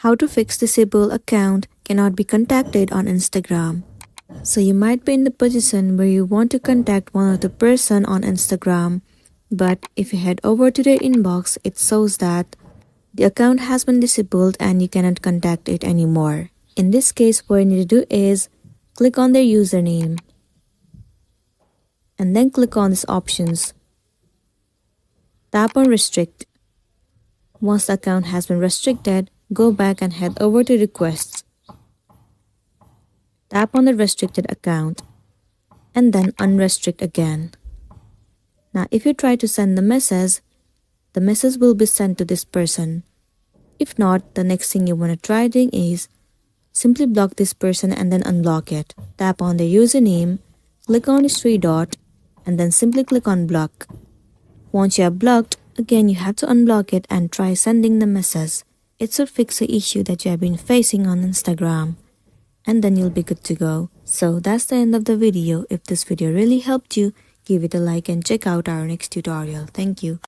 How to fix disable account cannot be contacted on Instagram. So you might be in the position where you want to contact one of the person on Instagram, but if you head over to their inbox, it shows that the account has been disabled and you cannot contact it anymore. In this case, what you need to do is click on their username and then click on these options. Tap on restrict. Once the account has been restricted, go back and head over to requests. Tap on the restricted account and then unrestrict again. Now if you try to send the message will be sent to this person. If not, the next thing you want to try doing is simply block this person and then unblock it. Tap on the username, click on this three dot and then simply click on block. Once you have blocked, again you have to unblock it and try sending the message. It should fix the issue that you have been facing on Instagram. And then you'll be good to go. So that's the end of the video. If this video really helped you, give it a like and check out our next tutorial. Thank you.